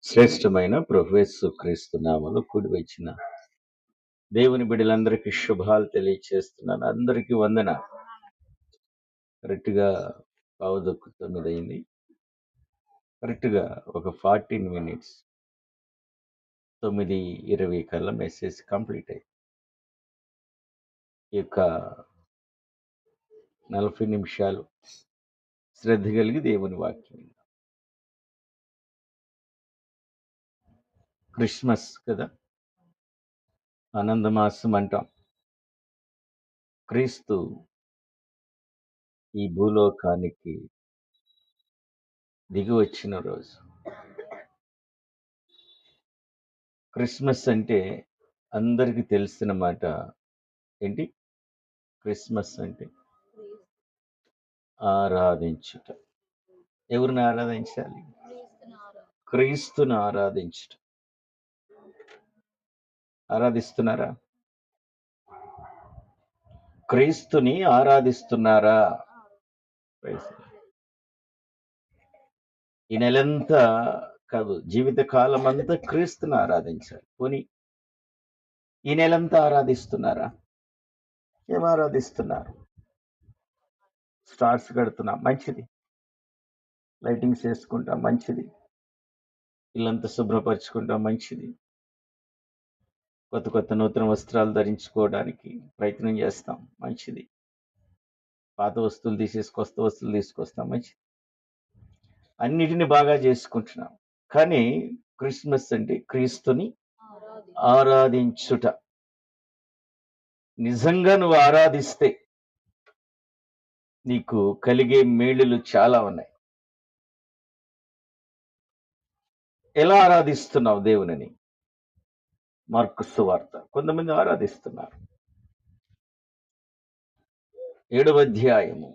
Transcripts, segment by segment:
శ్రేష్టమైన ప్రభు యేసు క్రీస్తు నామములో కూడి వచ్చిన దేవుని బిడ్డలందరికీ శుభాలు తెలియచేస్తున్నాను. అందరికీ వందన. కరెక్ట్గా 9:09 అయింది. కరెక్ట్గా ఒక 14 మినిట్స్ 9:20 కల్లా మెసేజ్ కంప్లీట్ అయింది. ఈ యొక్క 40 నిమిషాలు శ్రద్ధ కలిగి దేవుని వాక్యం విందాం. క్రిస్మస్ కదా, ఆనందమాసం అంటాం. క్రీస్తు ఈ భూలోకానికి దిగి వచ్చిన రోజు. క్రిస్మస్ అంటే అందరికీ తెలిసిన మాట ఏంటి? క్రిస్మస్ అంటే ఆరాధించుట. ఎవరిని ఆరాధించాలి? క్రీస్తుని ఆరాధించుట. ఆరాధిస్తున్నారా? క్రీస్తుని ఆరాధిస్తున్నారా? Praise the Lord. ఈ నెలంతా కాదు, జీవిత కాలం అంతా క్రీస్తుని ఆరాధించాలి. పోనీ ఈ నెలంతా ఆరాధిస్తున్నారా? ఏం ఆరాధిస్తున్నారు? స్టార్స్ కడుతున్నాం, మంచిది. లైటింగ్స్ వేసుకుంటాం, మంచిది. ఇల్లంతా శుభ్రపరచుకుంటాం, మంచిది. కొత్త కొత్త నూతన వస్త్రాలు ధరించుకోవడానికి ప్రయత్నం చేస్తాం, మంచిది. పాత వస్తువులు తీసేసి కొత్త వస్తువులు తీసుకొస్తాం, మంచిది. అన్నిటిని బాగా చేసుకుంటున్నాం. కానీ క్రిస్మస్ అంటే క్రీస్తుని ఆరాధించుట. నిజంగా నువ్వు ఆరాధిస్తే నీకు కలిగే మేలులు చాలా ఉన్నాయి. ఎలా ఆరాధిస్తున్నావు దేవునిని? మార్కు సువార్త. కొంతమంది ఆరాధిస్తున్నారు. 7వ అధ్యాయము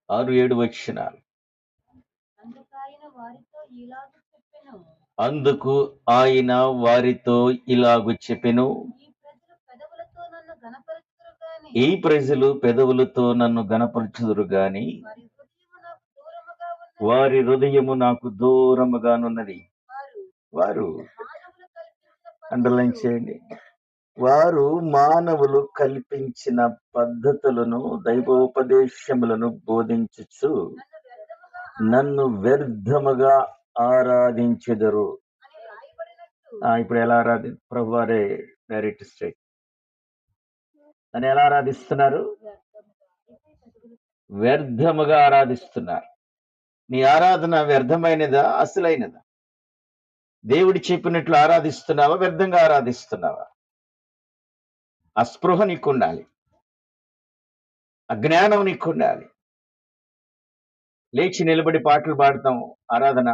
6-7 వచనాలు. అందుకు ఆయన వారితో ఇలాగు చెప్పెను, ఈ ప్రజలు పెదవులతో నన్ను గణపరచుదురు గాని వారి హృదయము నాకు దూరముగానున్నది. వారు అండర్లైన్ చేయండి. వారు మానవులు కల్పించిన పద్ధతులను, దైవోపదేశములను బోధించుచు నన్ను వ్యర్థముగా ఆరాధించెదరు. ఇప్పుడు ఎలా ప్రభు వారే డైరెక్ట్ స్ట్రైట్ అని ఎలా ఆరాధిస్తున్నారు? వ్యర్థముగా ఆరాధిస్తున్నారు. నీ ఆరాధన వ్యర్థమైనదా, అసలైనదా? దేవుడు చెప్పినట్లు ఆరాధిస్తున్నావా, వ్యర్థంగా ఆరాధిస్తున్నావా? అస్పృహ నీకుండాలి, అజ్ఞానం నీకుండాలి. లేచి నిలబడి పాటలు పాడతాం ఆరాధన,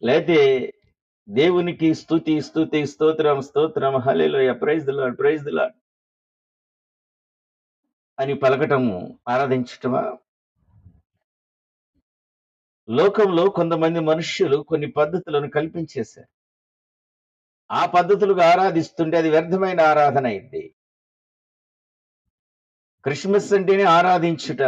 లేతే దేవునికి స్తుతి స్తుతి స్తోత్రం స్తోత్రం hallelujah praise the Lord praise the Lord అని పలకటము ఆరాధించటమా? లోకంలో కొంతమంది మనుష్యులు కొన్ని పద్ధతులను కల్పించేశారు. ఆ పద్ధతులుగా ఆరాధిస్తుంటే అది వ్యర్థమైన ఆరాధన అయింది. క్రిస్మస్ అంటేనే ఆరాధించుట.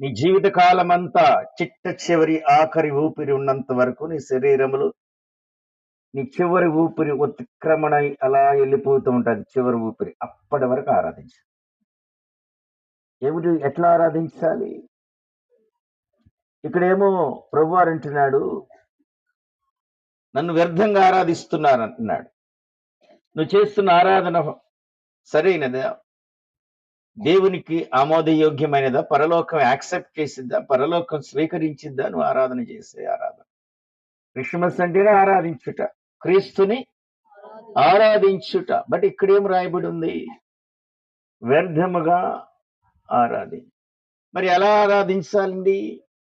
నీ జీవిత కాలం అంతా చిట్ట చివరి ఆఖరి ఊపిరి ఉన్నంత వరకు నీ శరీరములు, నీ చివరి ఊపిరి ఉత్క్రమణ అలా వెళ్ళిపోతూ ఉంటుంది. చివరి ఊపిరి అప్పటి వరకు ఆరాధించాలి. ఏమిటి, ఎట్లా ఆరాధించాలి? ఇక్కడేమో ప్రభువారు అంటున్నాడు, నన్ను వ్యర్థంగా ఆరాధిస్తున్నారు అంటున్నాడు. నువ్వు చేస్తున్న ఆరాధన సరైనదా? దేవునికి ఆమోదయోగ్యమైనదా? పరలోకం యాక్సెప్ట్ చేసిద్దా? పరలోకం స్వీకరించిద్దా నువ్వు ఆరాధన చేసే ఆరాధన? క్రిస్మస్ అంటేనే ఆరాధించుట, క్రీస్తుని ఆరాధించుట. బట్ ఇక్కడేం రాయబడి ఉంది? వ్యర్థముగా ఆరాధి. మరి ఎలా ఆరాధించాలండి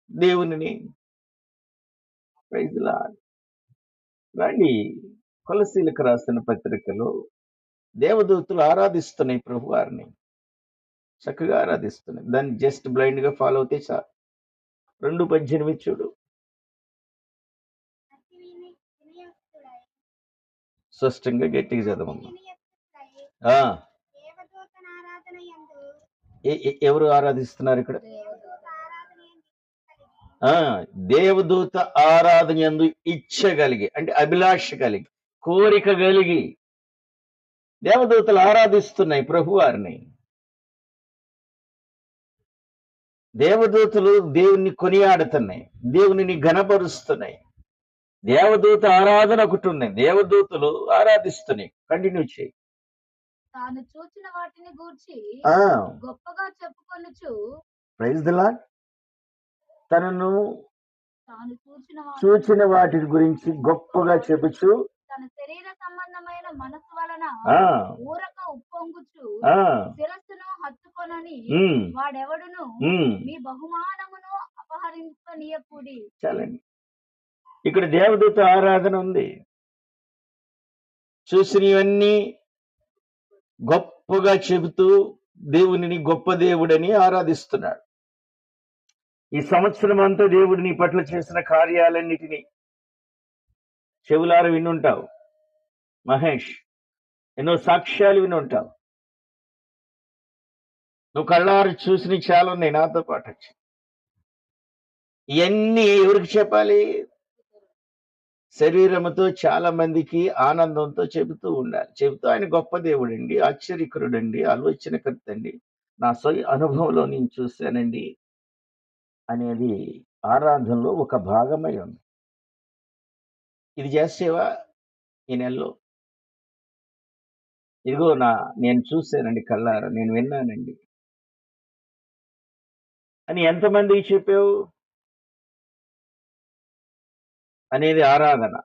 దేవునిని? Praise the Lord. రండి, కొలసీలకు రాసిన పత్రికలో దేవదూతలు ఆరాధిస్తున్నాయి ప్రభువారిని, చక్కగా ఆరాధిస్తున్నాయి. దాన్ని జస్ట్ బ్లైండ్ గా ఫాలో అవుతే చాలు. 2:18 చూడు. స్పష్టంగా గట్టిగా చదవమ్మా. ఎవరు ఆరాధిస్తున్నారు ఇక్కడ? ఆ దేవదూత ఆరాధన యందు ఇచ్చ కలిగి, అంటే అభిలాష కలిగి, కోరిక కలిగి దేవదూతలు ఆరాధిస్తున్నాయి ప్రభువారిని. దేవదూతలు దేవుణ్ణి కొనియాడుతున్నాయి, దేవునిని ఘనపరుస్తున్నాయి. దేవదూత ఆరాధన ఒకటి ఉన్నాయి, దేవదూతలు ఆరాధిస్తున్నాయి. కంటిన్యూ చేయి. తాను చూచిన వాటిని గూర్చి ఆ గొప్పగా చెప్పుకొనుచు, ప్రైజ్ ది లార్డ్. తనను తాను చూచిన వాటి గురించి గొప్పగా చెబుచు తన శరీర సంబంధమైన మనసు వలన ఆ ఊరక ఉప్పొంగుచు ఆ శిరస్సును హత్తుకొనని ఉమ్, వాడెవడును ఉమ్. మీ బహుమానమును అపహరింపనీయకుడి. చాలండి. ఇక్కడ దేవదూత ఆరాధన ఉంది. చూసినవన్నీ గొప్పగా చెబుతూ దేవునిని గొప్ప దేవుడని ఆరాధిస్తున్నాడు. ఈ సంవత్సరం అంతా దేవుడు నీ పట్ల చేసిన కార్యాలన్నిటినీ చెవులార వినుంటావు మహేష్. ఎన్నో సాక్ష్యాలు వినుంటావు. నువ్వు కళ్ళారు చూసిన చాలా ఉన్నాయి, నాతో పాటు వచ్చి. ఇవన్నీ ఎవరికి చెప్పాలి? శరీరముతో చాలా మందికి ఆనందంతో చెబుతూ ఉండాలి. చెబుతూ ఆయన గొప్ప దేవుడండి, ఆశ్చర్యకరుడండి, ఆలోచనకర్త అండి, నా స్వయ అనుభవంలో నేను చూశానండి అనేది ఆరాధనలో ఒక భాగమై ఉంది. ఇది చేసేవా ఈ నెలలో? ఇదిగో నేను చూశానండి కళ్ళారా, నేను విన్నానండి అని ఎంతమందికి చెప్పావు అనేది ఆరాధన.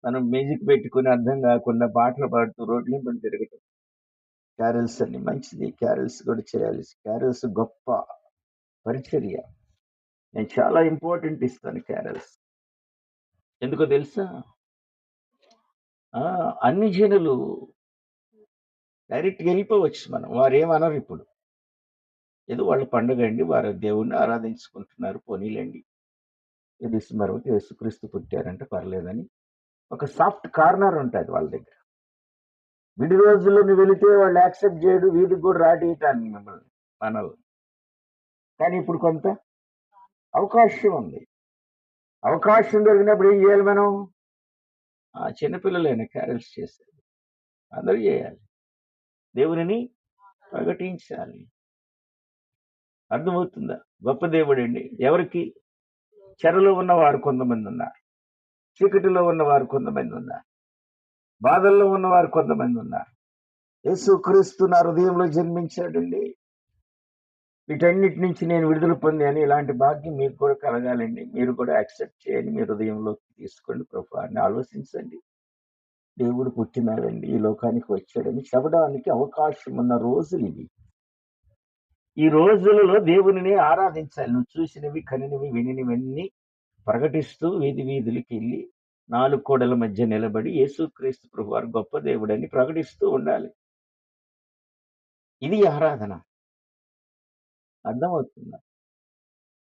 మనం మ్యూజిక్ పెట్టుకుని అర్థం కాకుండా పాటలు పాడుతూ రోడ్ల మీద తిరగటం. క్యారల్స్ అన్ని మంచిది, క్యారల్స్ కూడా చేయాలి. క్యారల్స్ గొప్ప పరిచర్య. నేను చాలా ఇంపార్టెంట్ ఇస్తాను క్యారల్స్. ఎందుకో తెలుసా? అన్ని జనులు డైరెక్ట్గా వెళ్ళిపోవచ్చు, మనం వారు ఏమనరు. ఇప్పుడు ఏదో వాళ్ళ పండుగ అండి, వారు దేవుణ్ణి ఆరాధించుకుంటున్నారు, పోనీలేండి, డిసెంబర్ యేసుక్రీస్తు పుట్టారంటే పర్లేదని ఒక సాఫ్ట్ కార్నర్ ఉంటుంది వాళ్ళ దగ్గర. విడి రోజుల్లో నువ్వు వెళితే వాళ్ళు యాక్సెప్ట్ చేయడు, వీధికి కూడా రాటియటానికి మిమ్మల్ని మనల్ని. కానీ ఇప్పుడు కొంత అవకాశం ఉంది. అవకాశం దొరికినప్పుడు ఏం చేయాలి మనం? చిన్నపిల్లలైన క్యారల్స్ చేసేది అందరూ చేయాలి, దేవునిని ప్రకటించాలి. అర్థమవుతుందా? గొప్ప దేవుడండి. ఎవరికి? చెరలో ఉన్నవారు కొంతమంది ఉన్నారు, చీకటిలో ఉన్నవారు కొంతమంది ఉన్నారు, బాధల్లో ఉన్నవారు కొంతమంది ఉన్నారు. యేసుక్రీస్తు నా హృదయంలో జన్మించాడండి, వీటన్నిటి నుంచి నేను విడుదల పొందాను. ఇలాంటి భాగ్యం మీకు కూడా కలగాలండి. మీరు కూడా యాక్సెప్ట్ చేయండి, మీ హృదయంలోకి తీసుకోండి. ప్రభువాన్ని ఆలోచించండి. దేవుడు పుట్టినాడండి, ఈ లోకానికి వచ్చాడని చెప్పడానికి అవకాశం ఉన్న రోజులు ఇవి. ఈ రోజులలో దేవునిని ఆరాధించాలి. నువ్వు చూసినవి, కనినవి, వినినవన్నీ ప్రకటిస్తూ వీధి వీధులకి వెళ్ళి 4 గోడల మధ్య నిలబడి యేసుక్రీస్తు ప్రభువారు గొప్ప దేవుడని ప్రకటిస్తూ ఉండాలి. ఇది ఆరాధన. అర్థమవుతుందా?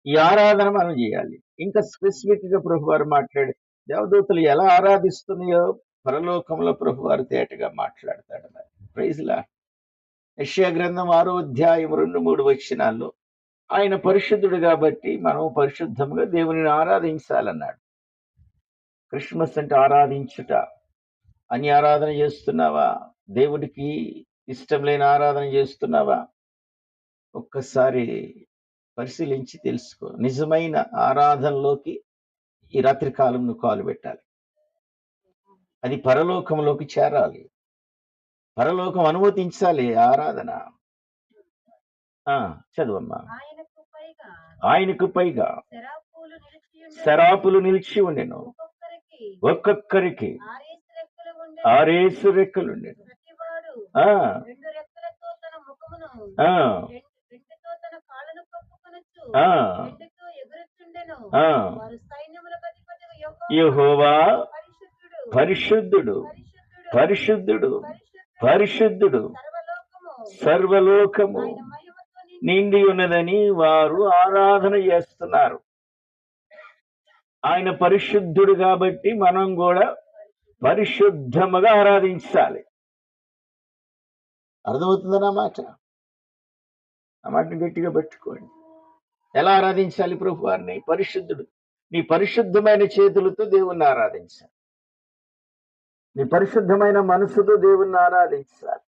ఈ ఆరాధన మనం చేయాలి. ఇంకా స్పెసిఫిక్ గా ప్రభువారు మాట్లాడి దేవదూతలు ఎలా ఆరాధిస్తున్నాయో పరలోకంలో ప్రభువారు తేటగా మాట్లాడతాడు. Praise Lord. యెషయా గ్రంథం 6వ అధ్యాయం 2-3 వచనాల్లో ఆయన పరిశుద్ధుడు కాబట్టి మనం పరిశుద్ధంగా దేవునిని ఆరాధించాలన్నాడు. క్రిస్మస్ అంటే ఆరాధించుట. అని ఆరాధన చేస్తున్నావా? దేవుడికి ఇష్టం లేని ఆరాధన చేస్తున్నావా? ఒక్కసారి పరిశీలించి తెలుసుకో. నిజమైన ఆరాధనలోకి ఈ రాత్రి కాలం నువ్వు కాలు పెట్టాలి. అది పరలోకంలోకి చేరాలి, పరలోకం అనుమతించాలి ఆరాధన. చదువమ్మా. ఆయనకు పైగా శరాపులు నిలిచి ఉండెను, ఒక్కొక్కరికి 6 రెక్కలుండెను. యెహోవా పరిశుద్ధుడు, పరిశుద్ధుడు, పరిశుద్ధుడు, సర్వలోకము నిండి ఉన్నదని వారు ఆరాధన చేస్తున్నారు. ఆయన పరిశుద్ధుడు కాబట్టి మనం కూడా పరిశుద్ధముగా ఆరాధించాలి. అర్థమవుతుందన్న మాట. ఆ మాటను గట్టిగా పట్టుకోండి. ఎలా ఆరాధించాలి ప్రభు వారిని? పరిశుద్ధుడు. నీ పరిశుద్ధమైన చేతులతో దేవుణ్ణి ఆరాధించాలి. నీ పరిశుద్ధమైన మనసుతో దేవుణ్ణి ఆరాధించాలి.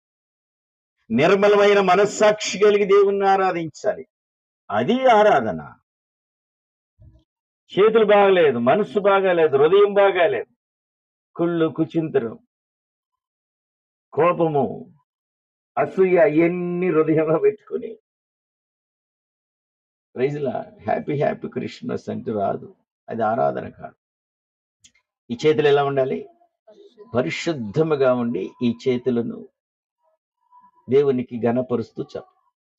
నిర్మలమైన మనస్సాక్షి కలిగి దేవుణ్ణి ఆరాధించాలి. అది ఆరాధన. చేతులు బాగలేదు, మనస్సు బాగాలేదు, హృదయం బాగాలేదు, కుళ్ళు, కుచింతరం, కోపము, అసూయ ఇవన్నీ హృదయంలో పెట్టుకుని ప్రైజ్లా హ్యాపీ హ్యాపీ క్రిస్మస్ అంటే రాదు. అది ఆరాధన కాదు. ఈ చేతులు ఎలా ఉండాలి? పరిశుద్ధముగా ఉండి ఈ చేతులను దేవునికి ఘనపరుస్తూ చెప్ప.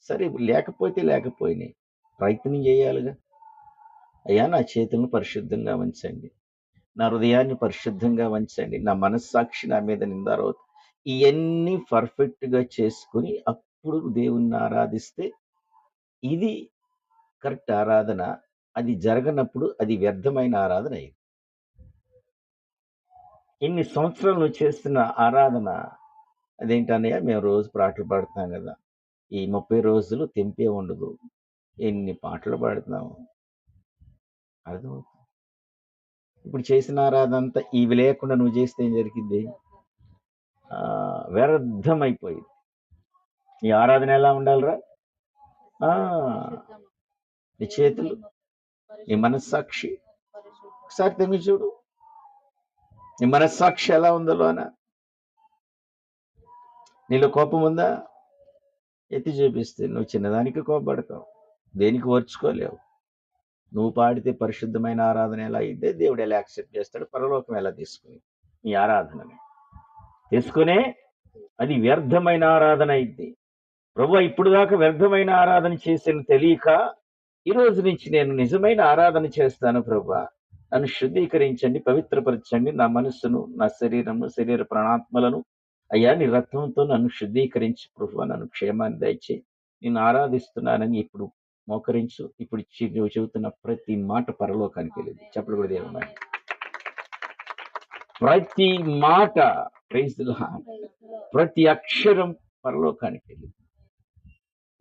సరే లేకపోతే లేకపోయినాయి, ప్రయత్నం చేయాలిగా. అయ్యా నా చేతులను పరిశుద్ధంగా ఉంచండి, నా హృదయాన్ని పరిశుద్ధంగా ఉంచండి, నా మనస్సాక్షి నా మీద నిందారవుతుంది. ఇవన్నీ పర్ఫెక్ట్గా చేసుకుని అప్పుడు దేవుణ్ణి ఆరాధిస్తే ఇది కరెక్ట్ ఆరాధన. అది జరగనప్పుడు అది వ్యర్థమైన ఆరాధన అయింది. ఇన్ని సంవత్సరాలు నువ్వు చేస్తున్న ఆరాధన అదేంటన్నయ్య, మేము రోజు పాటలు పాడుతున్నాం కదా, ఈ 30 రోజులు తెంపే ఉండదు, ఎన్ని పాటలు పాడుతున్నాము. అర్థమవుతుంది. ఇప్పుడు చేసిన ఆరాధన అంతా ఇవి లేకుండా నువ్వు చేస్తే ఏం జరిగింది? వ్యర్థమైపోయింది. ఈ ఆరాధన ఎలా ఉండాలిరా? నీ చేతులు, నీ మనస్సాక్షి ఒకసారి తెంగి చూడు. నీ మనస్సాక్షి ఎలా ఉందో లోన. నీలో కోపం ఉందా? ఎత్తి చూపిస్తే నువ్వు చిన్నదానికి కోపపడతావు, దేనికి ఓర్చుకోలేవు. నువ్వు పాడితే పరిశుద్ధమైన ఆరాధన ఎలా అయితే దేవుడు ఎలా యాక్సెప్ట్ చేస్తాడు? పరలోకం ఎలా తీసుకుని నీ ఆరాధనని తీసుకునే అది వ్యర్థమైన ఆరాధన అయింది. ప్రభు ఇప్పుడు దాకా వ్యర్థమైన ఆరాధన చేసిన తెలియక ఈ రోజు నుంచి నేను నిజమైన ఆరాధన చేస్తాను ప్రభు, నన్ను శుద్ధీకరించండి, పవిత్రపరచండి, నా మనస్సును, నా శరీరము, శరీర ప్రాణాత్మలను అయ్యా నీ రక్తంతో నన్ను శుద్ధీకరించి ప్రభు, నన్ను క్షేమాన్ని దయచే, నేను ఆరాధిస్తున్నానని ఇప్పుడు మోకరించు. ఇప్పుడు నువ్వు చెబుతున్న ప్రతి మాట పరలోకానికి వెళ్ళింది. చెప్పలు కూడా దేవుడు, ప్రతి మాట, ప్రతి అక్షరం పరలోకానికి వెళ్ళింది.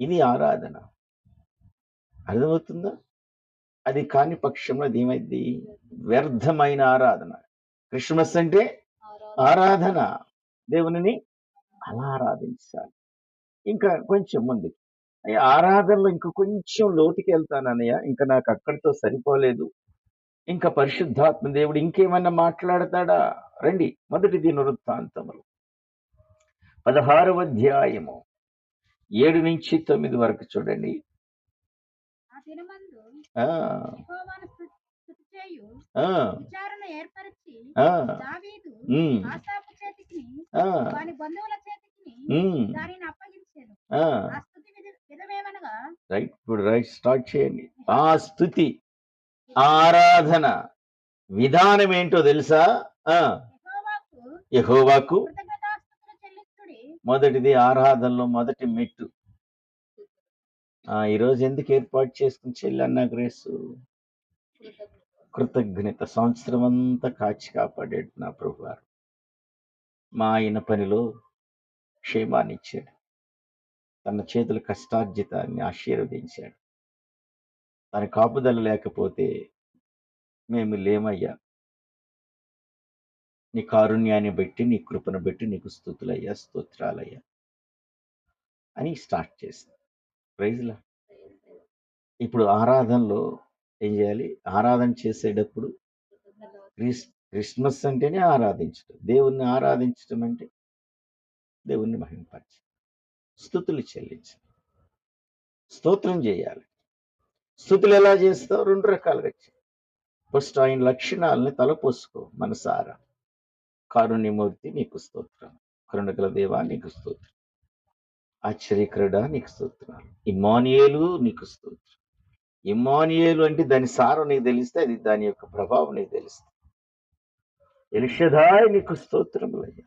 ఇది ఆరాధన. అర్థమవుతుందా? అది కాని పక్షంలో అది ఏమైంది? వ్యర్థమైన ఆరాధన. క్రిస్మస్ అంటే ఆరాధన, దేవునిని అలా ఆరాధించాలి. ఇంకా కొంచెం ముందుకి ఆరాధనలో ఇంకా కొంచెం లోతుకి వెళ్తానన్నయ్య, ఇంకా నాకు అక్కడితో సరిపోలేదు, ఇంకా పరిశుద్ధాత్మ దేవుడు ఇంకేమన్నా మాట్లాడతాడా? రండి, మొదటి దినవృత్తాంతములు 16వ అధ్యాయము 7 నుంచి 9 వరకు చూడండి. రైట్, ఇప్పుడు రైట్ స్టార్ట్ చేయండి. ఆ స్తుతి ఆరాధన విధానం ఏంటో తెలుసా? యెహోవాకు మొదటిది ఆరాధనలో మొదటి మెట్టు. ఈరోజు ఎందుకు ఏర్పాటు చేసుకుని చెల్లన్న గ్రేసు? కృతజ్ఞత. సంవత్సరం అంతా కాచి కాపాడాడు నా ప్రభు గారు. మా ఆయన పనిలో క్షేమాన్ని ఇచ్చాడు, తన చేతుల కష్టార్జితాన్ని ఆశీర్వదించాడు. తన కాపుదల లేకపోతే మేము లేమయ్యా. నీ కారుణ్యాన్ని బట్టి, నీ కృపను బట్టి నీకు స్తుతులయ్యా, స్తోత్రాలయ్యా అని స్టార్ట్ చేస్తాం. ప్రైజ్లా. ఇప్పుడు ఆరాధనలో ఏం చేయాలి? ఆరాధన చేసేటప్పుడు క్రిస్మస్ అంటేనే ఆరాధించడం. దేవుణ్ణి ఆరాధించడం అంటే దేవుణ్ణి మహిమపరచడం, స్తుతులు చెల్లించడం, స్తోత్రం చేయాలి. స్తుతులు ఎలా చేస్తావు? 2 రకాలుగా. ఫస్ట్ ఆయన లక్షణాలని తలపోసుకో మనసారా. కారుణ్యమూర్తి నీకు స్తోత్రం, కరుణగల దేవా నీకు స్తోత్రం, ఆశ్చర్యకరుడా నీకు స్తోత్రాలు, ఇమ్మానుయేలు నీకు స్తోత్రం. ఇమ్మానుయేలు అంటే దాని సారం నీకు తెలిస్తే అది దాని యొక్క ప్రభావం నీకు తెలుస్తుంది. ఎల్షదాయ్ నీకు స్తోత్రములయ్యా,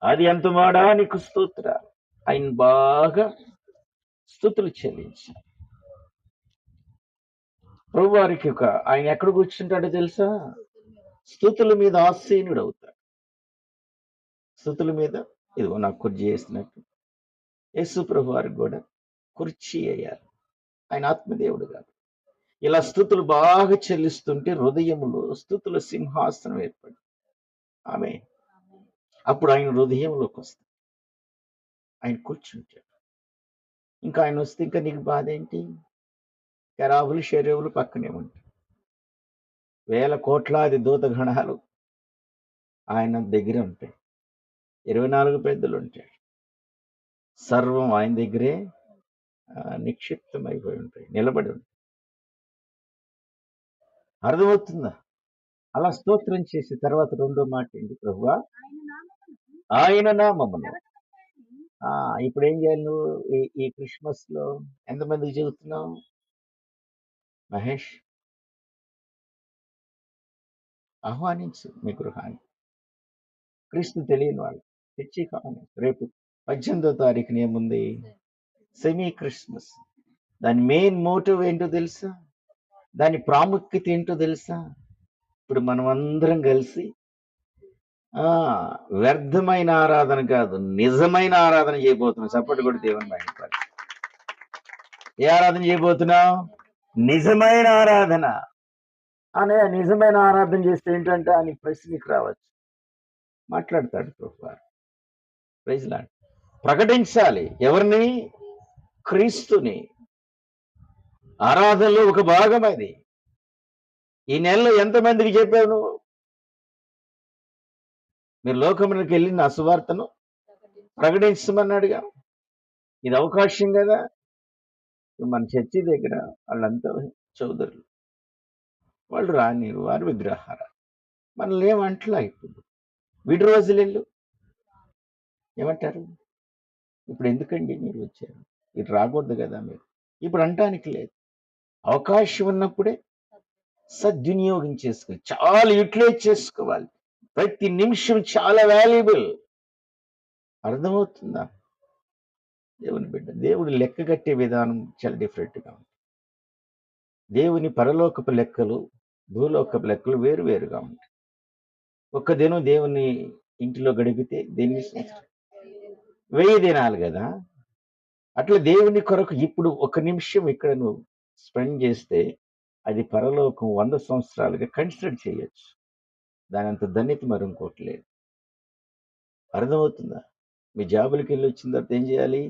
అది అంతమాడా నీకు స్తోత్రాలు. ఆయన బాగా స్తుతులు చెల్లించి ప్రభు వారికి ఆయన ఎక్కడ కూర్చుంటాడో తెలుసా? స్తుతుల మీద ఆసీనుడు అవుతాడు. స్తుతుల మీద ఇదిగో నాకు కుర్జీ చేసినట్టు యేసు ప్రభు వారికి కూడా కుర్చీ వేయాలి. ఆయన ఆత్మదేవుడు కాదు. ఇలా స్తుతులు బాగా చెల్లిస్తుంటే హృదయములో స్తుతుల సింహాసనం ఏర్పడి ఆమె అప్పుడు ఆయన హృదయంలోకి వస్తాడు. ఆయన కూర్చుంటాడు. ఇంకా ఆయన వస్తే ఇంకా నీకు బాధ ఏంటి? కెరాబులు షెరేవులు పక్కనే ఉంటాయి. వేల కోట్లాది దూతగణాలు ఆయన దగ్గర ఉంటాయి. 24 పెద్దలు ఉంటాయి. సర్వం ఆయన దగ్గరే నిక్షిప్తమైపోయి ఉంటాయి, నిలబడి ఉంటాయి. అర్థమవుతుందా? అలా స్తోత్రం చేసి తర్వాత రెండో మాట ఏంటి? ప్రభువా ఆయన ఆయన నామమును నామమును. జగతమంతటిని ఇప్పుడు ఏం చేయాలి నువ్వు ఈ క్రిస్మస్ లో? ఎంతమందికి చెబుతున్నావు మహేష్? ఆహ్వానించు మీ గృహాన్ని. క్రీస్తు తెలియని వాళ్ళు తెచ్చి కావాలి. రేపు 18వ తారీఖున ఏముంది? Semi Christmas. దాని మెయిన్ మోటివ్ ఏంటో తెలుసా? దాని ప్రాముఖ్యత ఏంటో తెలుసా? ఇప్పుడు మనం అందరం కలిసి వ్యర్థమైన ఆరాధన కాదు, నిజమైన ఆరాధన చేయబోతున్నాం. చప్పటి కూడా దేవుని బయటపడి ఏ ఆరాధన చేయబోతున్నాం? నిజమైన ఆరాధన. అనే నిజమైన ఆరాధన చేస్తే ఏంటంటే ఆయన ప్రశ్నకి రావచ్చు, మాట్లాడతాడు ప్రభువారు. Praise Lord. ప్రకటించాలి ఎవరిని? క్రీస్తుని. ఆరాధనలో ఒక భాగం అది. ఈ నెలలో ఎంతమందికి చెప్పావు నువ్వు? మీరు లోకమునికి వెళ్ళి నా సువార్తను ప్రకటించమన్నాడుగా. ఇది అవకాశం కదా. మన చర్చి దగ్గర వాళ్ళంతా చౌదరులు, వాళ్ళు రానిరు, వారు విగ్రహార. మనల్ని ఏమంటలా. ఇప్పుడు వీటి రోజులు వెళ్ళు ఏమంటారు? ఇప్పుడు ఎందుకండి మీరు వచ్చారు? ఇటు రాకూడదు కదా మీరు. ఇప్పుడు అంటానికి లేదు. అవకాశం ఉన్నప్పుడే సద్వినియోగం చేసుకోవాలి, చాలా యూటిలైజ్ చేసుకోవాలి. ప్రతి నిమిషం చాలా వాల్యుబుల్. అర్థమవుతుందా? దేవుని బిడ్డ, దేవుడు లెక్క కట్టే విధానం చాలా డిఫరెంట్గా ఉంది. దేవుని పరలోకపు లెక్కలు, భూలోకపు లెక్కలు వేరు వేరుగా ఉంటాయి. ఒక్క దినం దేవుని ఇంటిలో గడిపితే దీన్ని 1000 దినాలు కదా. అట్లా దేవుని కొరకు ఇప్పుడు ఒక నిమిషం ఇక్కడ నువ్వు స్పెండ్ చేస్తే అది పరలోకం 100 సంవత్సరాలుగా కన్సిడర్ చేయొచ్చు. దాని అంత ధన్యత మరి ఇంకోటి లేదు. అర్థమవుతుందా? మీ జాబులకి వెళ్ళి వచ్చిన తర్వాత ఏం చేయాలి?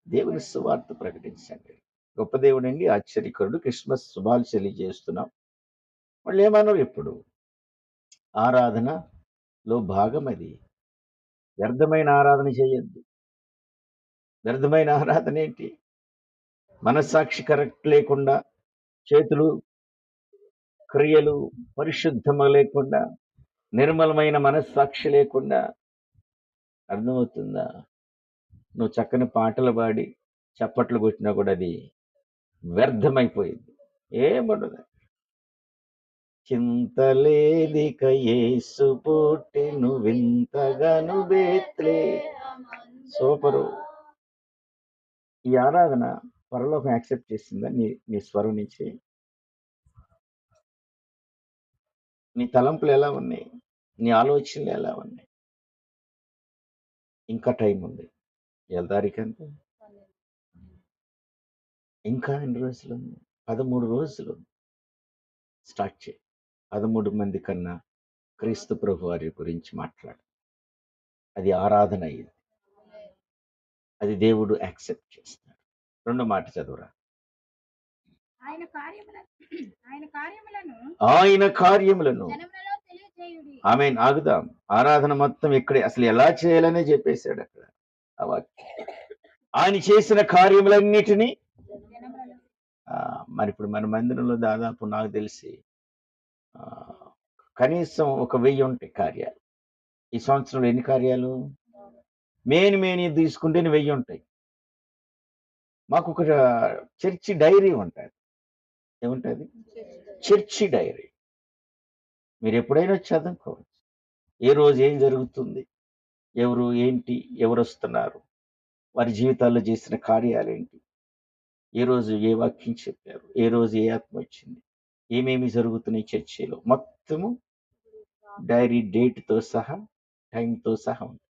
దేవుని సువార్త ప్రకటించండి. గొప్ప దేవుడు అండి, ఆశ్చర్యకరుడు. క్రిస్మస్ శుభాలు తెలియజేస్తున్నాం. వాళ్ళు ఏమన్నారు? ఇప్పుడు ఆరాధనలో భాగం అది. వ్యర్థమైన ఆరాధన చేయొద్దు. వ్యర్థమైన ఆరాధన ఏంటి? మనస్సాక్షి కరెక్ట్ లేకుండా, చేతులు క్రియలు పరిశుద్ధము లేకుండా, నిర్మలమైన మనస్సాక్షి లేకుండా. అర్థమవుతుందా? నువ్వు చక్కని పాటలు పాడి చప్పట్లు కొట్టినా కూడా అది వ్యర్థమైపోయింది. ఏముండదు. చింతలేదిక యేసు పుట్టెను వింతగాను బేత్లే. సూపరు. ఈ ఆరాధన పరలోకం యాక్సెప్ట్ చేసిందా? నీ స్వరం నుంచి నీ తలంపులు ఎలా ఉన్నాయి? నీ ఆలోచనలు ఎలా ఉన్నాయి? ఇంకా టైం ఉంది. ఏ తారీఖు ఎంత? ఇంకా ఎన్ని రోజులు ఉంది? 13 రోజులు. స్టార్ట్ చేయి. 13 మంది కన్నా క్రీస్తు ప్రభు వారి గురించి మాట్లాడు. అది ఆరాధన అయ్యింది. అది దేవుడు యాక్సెప్ట్ చేస్తాడు. రెండో మాట చదువురా. ఆయన కార్యములను జనములలో తెలియజేయుడి. ఆమేన్. ఆగుదాం. ఆరాధన మొత్తం ఇక్కడే అసలు ఎలా చేయాలనే చెప్పేశాడు అక్కడ ఆ వాక్యం. ఆయన చేసిన కార్యములన్నిటినీ జనములలో మరి ఇప్పుడు మన మందిరంలో దాదాపు నాకు తెలిసి కనీసం ఒక 1000 ఉంటాయి కార్యాలు. ఈ సంవత్సరంలో ఎన్ని కార్యాలు? మెయిన్ తీసుకుంటే 1000 ఉంటాయి. మాకు ఒక చర్చి డైరీ ఉంటుంది. ఏముంటుంది? Church diary. మీరు ఎప్పుడైనా చదువుకోవచ్చు. ఏ రోజు ఏం జరుగుతుంది, ఎవరు ఏంటి, ఎవరు వస్తున్నారు, వారి జీవితాల్లో చేసిన కార్యాలేంటి, ఏ రోజు ఏ వాక్యం చెప్పారు, ఏ రోజు ఏ ఆత్మ వచ్చింది, ఏమేమి జరుగుతున్నాయి చర్చిలో, మొత్తము డైరీ డేట్తో సహా టైంతో సహా ఉంది.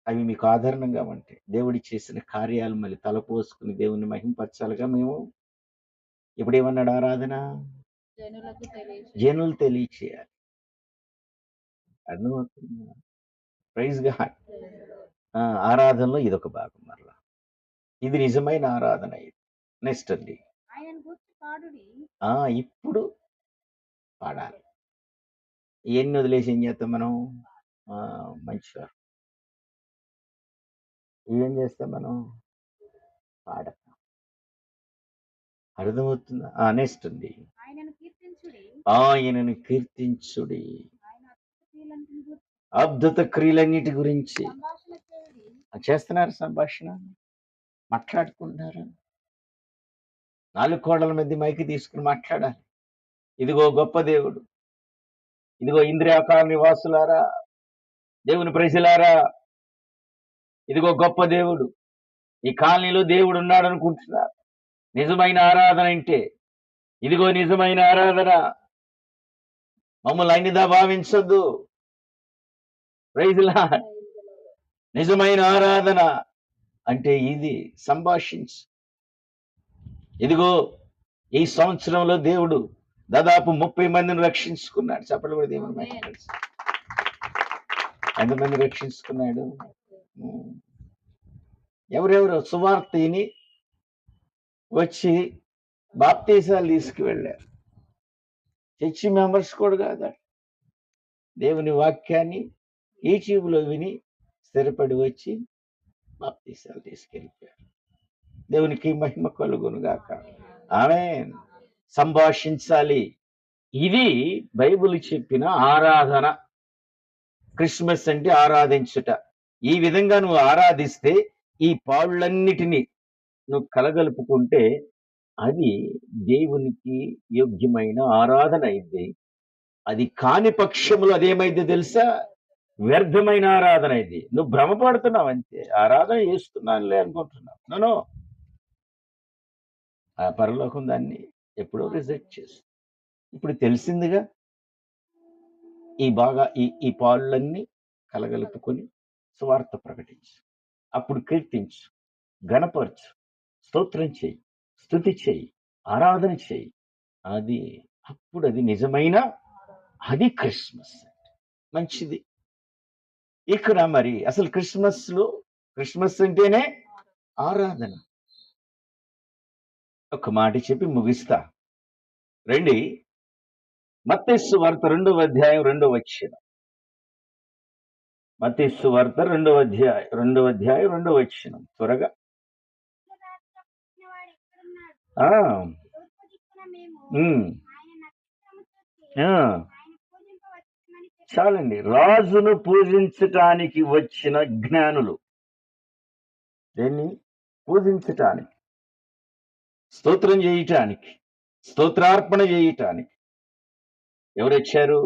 అవి మీకు ఆదరణంగా ఉంటాయి. దేవుడి చేసిన కార్యాలు మళ్ళీ తలపోసుకుని దేవుని మహింపరచాలిగా మేము. ఇప్పుడేమన్నాడు ఆరాధన? జనులకు తెలియచేయుడి. జనులు తెలియచేయాలి. అర్థమవుతుందా? Praise God. ఆరాధనలో ఇదొక భాగం మరలా. ఇది నిజమైన ఆరాధన ఇది. నెక్స్ట్ అండి. ఆయనను గూర్చి పాడుడి. ఇప్పుడు పాడాలి. ఇయన్నీ వదిలేసి ఏం చేస్తాం మనం? మంచివారు. ఏం చేస్తాం మనం? పాడతాం. అర్థమవుతుందా? నెక్స్ట్ అండి. ఆయనను కీర్తించుడి. ఆయనను కీర్తించుడి. ఆయన అద్భుత క్రియలన్నిటిని గూర్చి అద్భుత క్రియలన్నిటి గురించి సంభాషణ చేయుడి. చేస్తున్నారు సంభాషణ, మాట్లాడుకుంటున్నారు. 4 గోడల మధ్య మైకి తీసుకుని మాట్లాడాలి. ఇదిగో గొప్ప దేవుడు, ఇదిగో ఇంద్రియాకార నివాసులారా, దేవుని ప్రజలారా, ఇదిగో గొప్ప దేవుడు. ఈ కాలనీలో దేవుడు ఉన్నాడు అనుకుంటున్నారు. నిజమైన ఆరాధన అంటే ఇదిగో నిజమైన ఆరాధన. మమ్మల్ని అన్నిదా భావించొద్దు. Praise lord. నిజమైన ఆరాధన అంటే ఇది. సంభాషించు. ఇదిగో ఈ సంవత్సరంలో దేవుడు దాదాపు 30 మందిని రక్షించుకున్నాడు. చెప్పలు కూడా దేవుని మహిమ తెలుసు. ఎంతమంది రక్షించుకున్నాడు? ఎవరెవరు సువార్తని వచ్చి బాప్తీసాలు తీసుకువెళ్ళారు. చర్చి మెంబర్స్ కూడా కాదు, దేవుని వాక్యాన్ని యూట్యూబ్లో విని స్థిరపడి వచ్చి బాప్తీసాలు తీసుకెళ్ళిపోయారు. దేవునికి మహిమ కలుగును గాక. ఆమేన్. సంభాషించాలి. ఇది బైబిల్ చెప్పిన ఆరాధన. క్రిస్మస్ అంటే ఆరాధించుట. ఈ విధంగా నువ్వు ఆరాధిస్తే ఈ పాళ్ళన్నిటినీ నువ్వు కలగలుపుకుంటే అది దేవునికి యోగ్యమైన ఆరాధన అయింది. అది కాని పక్షములు అదేమైంది తెలుసా? వ్యర్థమైన ఆరాధన ఇది. నువ్వు భ్రమపడుతున్నావు అంతే. ఆరాధన చేస్తున్నానులే అనుకుంటున్నావు. నో, ఆ పరలోకం దాన్ని ఎప్పుడో రిజెక్ట్ చేస్తుంది. ఇప్పుడు తెలిసిందిగా. ఈ పాళ్ళన్నీ కలగలుపుకొని సువార్త ప్రకటించు. అప్పుడు కీర్తించు, గణపరచు, స్తోత్రం చెయ్యి, స్తుతి చెయ్యి, ఆరాధన చెయ్యి. అప్పుడు అది నిజమైన అది క్రిస్మస్. మంచిది. ఇక్కడ మరి అసలు క్రిస్మస్ అంటేనే ఆరాధన. ఒక మాట చెప్పి ముగిస్తా రండి. మత్తయి సువార్త 2వ అధ్యాయం 2వ వచనం. మత్తయి సువార్త 2వ అధ్యాయం 2వ వచనం. త్వరగా. వాడు ఎక్కడున్నాడు? ఆ తూర్పు దిక్కున మేము ఉమ్, ఆయన నక్షత్రము చూసి ఆ, ఆయన పూజింపవచ్చునని చెప్పి చాలండి. రాజును పూజించటానికి వచ్చిన జ్ఞానులు. దేన్ని పూజించటానికి, స్తోత్రం చేయటానికి, స్తోత్రార్పణ చేయటానికి ఎవరు వచ్చారు?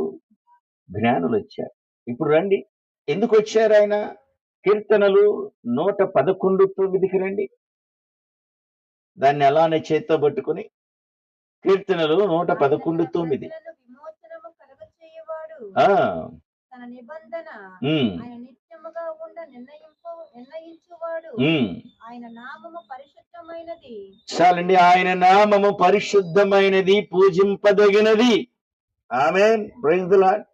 జ్ఞానులు వచ్చారు. ఇప్పుడు రండి. ఎందుకు వచ్చారు ఆయన? కీర్తనలు 111:9కి రండి. దాన్ని అలానే చేత్తో పట్టుకుని కీర్తనలు 111:9. ప్రజలను విమోచనము కలుగచేయువాడు. ఆ, తన నిబంధన ఉమ్, ఆయన నిత్యముగా ఉండ నిర్ణయించువాడు. ఉమ్. ఆయన నామము పరిశుద్ధమైనది. చాలండి. ఆయన నామము పరిశుద్ధమైనది, పూజింపదగినది. ఆమేన్. Praise the lord.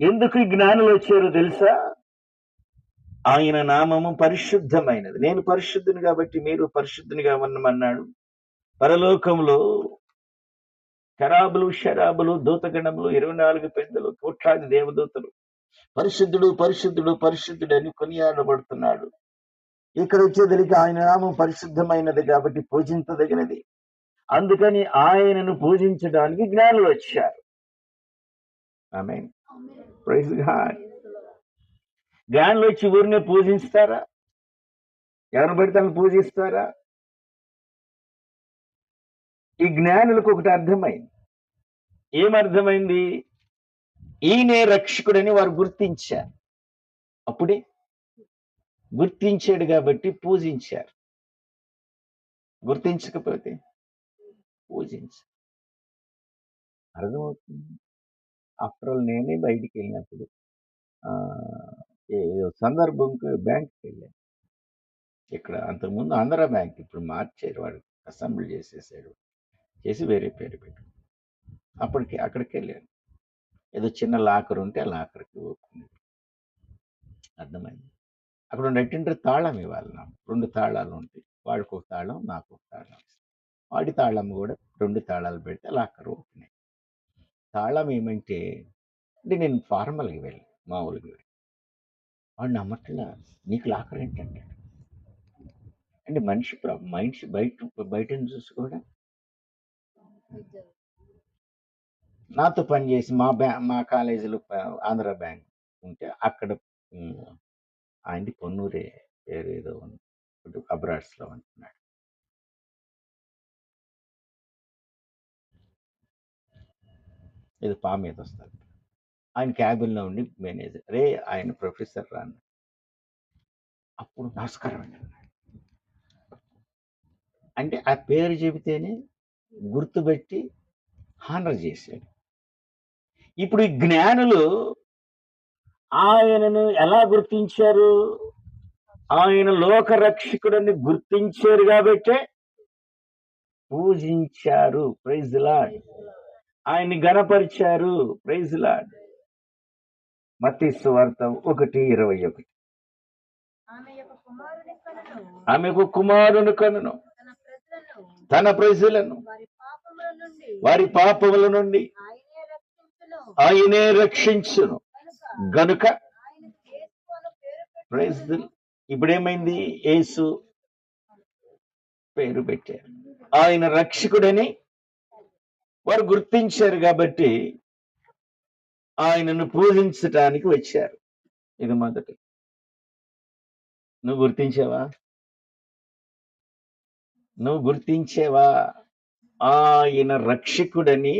ఎందుకు ఈ జ్ఞానులు వచ్చారో తెలుసా? ఆయన నామము పరిశుద్ధమైనది. నేను పరిశుద్ధుని కాబట్టి మీరు పరిశుద్ధునిగా ఉండమన్నాడు. పరలోకంలో కరాబులు, శరాబులు, దూతగణములు, 24 పెద్దలు, కోట్లాది దేవదూతలు పరిశుద్ధుడు పరిశుద్ధుడు పరిశుద్ధుడు అని కొనియాడబడుతున్నాడు. ఇక్కడ వచ్చేదలికి ఆయన నామం పరిశుద్ధమైనది కాబట్టి పూజించదగినది. అందుకని ఆయనను పూజించడానికి జ్ఞానులు వచ్చారు. ఆమేన్. Praise God. జ్ఞానులు వచ్చి ఊరినే పూజిస్తారా? ఎవరిని పడితే వాళ్ళని పూజిస్తారా? ఈ జ్ఞానులకు ఒకటి అర్థమైంది. ఏమర్థమైంది? ఈయనే రక్షకుడని వారు గుర్తించారు. అప్పుడే గుర్తించాడు కాబట్టి పూజించారు. గుర్తించకపోతే పూజించారు. అర్థమవుతుంది. ఆఫ్టర్ ఆల్ నేనే బయటికి వెళ్ళినప్పుడు ఏదో సందర్భంకి బ్యాంక్కి వెళ్ళాను. ఇక్కడ అంతకుముందు ఆంధ్ర బ్యాంక్, ఇప్పుడు మార్చారు, వాడు అసెంబ్లీ చేసేసాడు, చేసి వేరే పేరు పెట్టు. అక్కడికి వెళ్ళాను. ఏదో చిన్న లాకర్ ఉంటే ఆ లాకర్కి ఓపెన్. అర్థమైంది. అక్కడ నెట్టింటే తాళం ఇవ్వాలి నాకు. 2 తాళాలు ఉంటాయి. వాడికి ఒక తాళం, నాకు ఒక తాళం. వాడి తాళం కూడా 2 తాళాలు పెడితే లాకర్ ఓపెన్ అయ్యింది. తాళం ఏమంటే అంటే నేను ఫార్మల్గా వెళ్ళి మామూలుగా వెళ్ళి వాడు నమ్మట్లా, నీకు లాకర్ ఏంటంటాడు. అంటే మనిషి బయటను చూసి కూడా నాతో పనిచేసి మా కాలేజీలో ఆంధ్ర బ్యాంక్ ఉంటే అక్కడ ఆయనది పొన్నూరే, పేరు ఏదో ఉంది, అబ్రాడ్స్లో అంటున్నాడు. ఏదో మీద వస్తారు. ఆయన క్యాబిన్లో ఉండి మేనేజర్, రే ఆయన ప్రొఫెసర్ రాను. అప్పుడు నమస్కారం అండి అన్నాడు. అంటే ఆ పేరు చెబితేనే గుర్తుపెట్టి హానర్ చేశాడు. ఇప్పుడు ఈ జ్ఞానులు ఆయనను ఎలా గుర్తించారు? ఆయన లోకరక్షకుడని గుర్తించారు కాబట్టే పూజించారు. Praise lord. ఆయన్ని గణపరిచారు. Praise lord. మత్తయి సువార్త 1:21. ఆమె ఒక కుమారుని కనును, తన ప్రజలను వారి పాపముల నుండి ఆయనే రక్షించును గనుక. ప్రైజ్. ఇప్పుడేమైంది? యేసు పేరు పెట్టారు. ఆయన రక్షకుడని వారు గుర్తించారు కాబట్టి ఆయనను పూజించటానికి వచ్చారు. ఇది మొదటి. నువ్వు గుర్తించేవా ఆయన రక్షకుడని?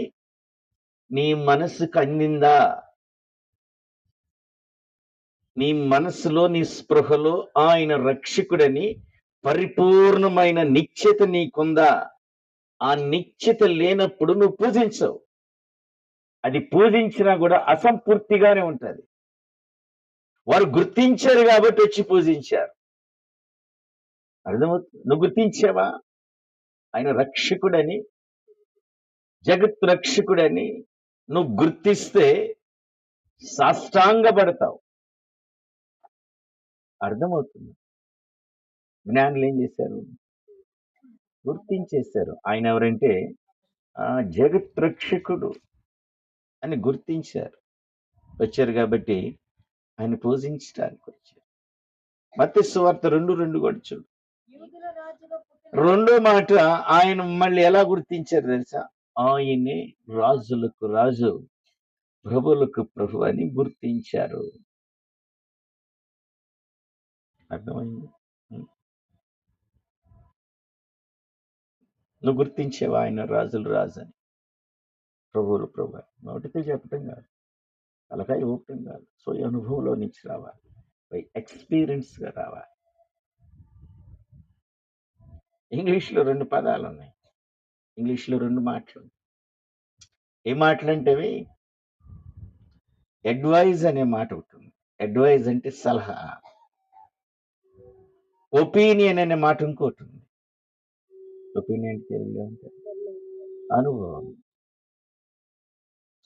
నీ మనసుకు అందిందా? నీ మనసులో, నీ స్పృహలో ఆయన రక్షకుడని పరిపూర్ణమైన నిశ్చయత నీకుందా? ఆ నిశ్చయత లేనప్పుడు నువ్వు పూజించవు. అది పూజించినా కూడా అసంపూర్తిగానే ఉంటుంది. వారు గుర్తించారు కాబట్టి వచ్చి పూజించారు. అర్థమవుతుంది? నువ్వు గుర్తించావా ఆయన రక్షకుడని, జగత్ రక్షకుడని? నువ్వు గుర్తిస్తే సాష్టాంగపడతావు. అర్థమవుతుంది? జ్ఞానులు ఏం చేశారు? గుర్తించేశారు. ఆయన ఎవరంటే జగత్ రక్షకుడు అని గుర్తించారు. వచ్చారు కాబట్టి ఆయన పూజించడానికి వచ్చారు. మత్తయి సువార్త 2:2 కూడా చూడు. రెండో మాట, ఆయన మళ్ళీ ఎలా గుర్తించారు తెలుసా? ఆయనే రాజులకు రాజు, ప్రభువులకు ప్రభు అని గుర్తించారు. అర్థమైంది? నువ్వు గుర్తించేవా ఆయన రాజులు రాజు అని, ప్రభువులు ప్రభు అని? నోటితో చెప్పటం కాదు, తలకాయ ఊపటం కాదు, స్వయ అనుభవంలో నుంచి రావాలి, బై ఎక్స్పీరియన్స్గా రావాలి. ఇంగ్లీష్లో 2 పదాలు ఉన్నాయి. ఇంగ్లీష్లో 2 మాటలు. ఏ మాటలు అంటే అడ్వైజ్ అనే మాట ఉంటుంది. అడ్వైజ్ అంటే సలహా. ఒపీనియన్ అనే మాట ఇంకోటి ఉంది. ఒపీనియన్ తెలుగులో అంటే అనుభవం,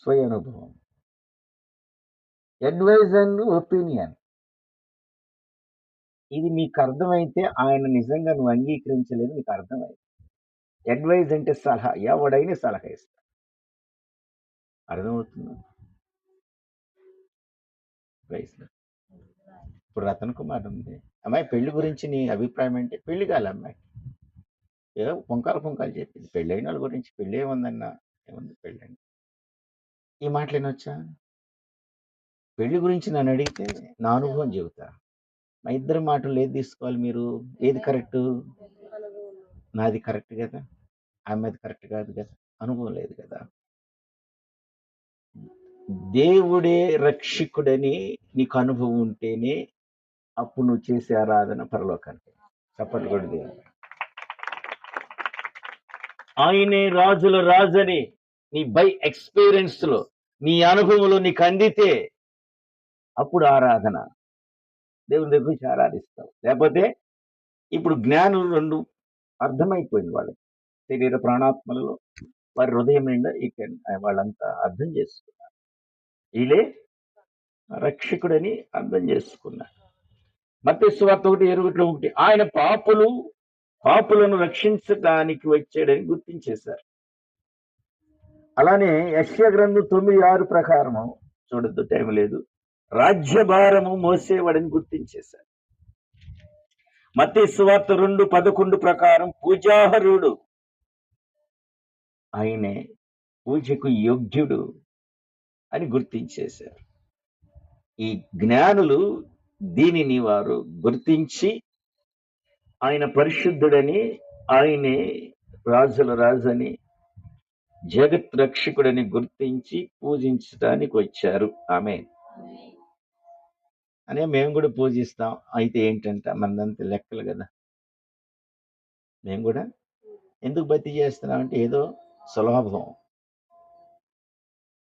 స్వయ అనుభవం. Advise and opinion. ఇది మీకు అర్థమైతే ఆయన నిజంగా నువ్వు అంగీకరించలేదు, నీకు అర్థమైంది. అడ్వైజ్ అంటే సలహా, ఎవడైనా సలహా ఇస్తాడు. అర్థమవుతుందా? ఇప్పుడు రతన్ కుమార్ ఉంది, అమ్మాయి పెళ్లి గురించి నీ అభిప్రాయం అంటే, పెళ్లి కాలే అమ్మాయి, ఏదో పుంకాలు చెప్పింది. పెళ్ళైన వాళ్ళ గురించి పెళ్ళి ఏముందన్నా, ఏముంది పెళ్ళండి. ఈ మాటలు వినొచ్చా? పెళ్లి గురించి నన్ను అడిగితే నా అనుభవం చెబుతా. మా ఇద్దరి మాటలు ఏది తీసుకోవాలి మీరు? ఏది కరెక్ట్? నాది కరెక్ట్ కదా, ఆమెది కరెక్ట్ కాదు కదా, అనుభవం లేదు కదా. దేవుడే రక్షకుడని నీకు అనుభవం ఉంటేనే అప్పుడు నువ్వు చేసే ఆరాధన పరలోకానికి. చప్పట్లు కొడు దేవుడు. ఆయనే రాజుల రాజని నీ బై ఎక్స్పీరియన్స్ లో, నీ అనుభవంలో నీకు అందితే అప్పుడు ఆరాధన. దేవుని దగ్గర నుంచి ఆరాధిస్తావు. లేకపోతే ఇప్పుడు జ్ఞానులు 2 అర్థమైపోయింది వాళ్ళకి. శరీర ప్రాణాత్మలలో వారి హృదయం నిండా వాళ్ళంతా అర్థం చేసుకున్నారు. ఈలే రక్షకుడని అర్థం చేసుకున్నారు. మత్తయి సువార్త 1:21 ఆయన పాపులను రక్షించడానికి వచ్చాడని గుర్తించేశారు. అలానే యెషయా గ్రంథం 9:6 ప్రకారము చూడొద్దు, టైం లేదు, రాజ్యభారము మోసేవాడని గుర్తించేశారు. మత్తయి సువార్త 2:11 ప్రకారం పూజార్హుడు, ఆయనే పూజకు యోగ్యుడు అని గుర్తించేశారు. ఈ జ్ఞానులు దీనిని వారు గుర్తించి ఆయన పరిశుద్ధుడని, ఆయనే రాజుల రాజని, జగత్ రక్షకుడని గుర్తించి పూజించడానికి వచ్చారు. ఆమేన్. అనే మేము కూడా పూజిస్తాం. అయితే ఏంటంటే మనదంతా లెక్కలు కదా. మేము కూడా ఎందుకు భక్తి చేస్తున్నాం అంటే ఏదో సులభం,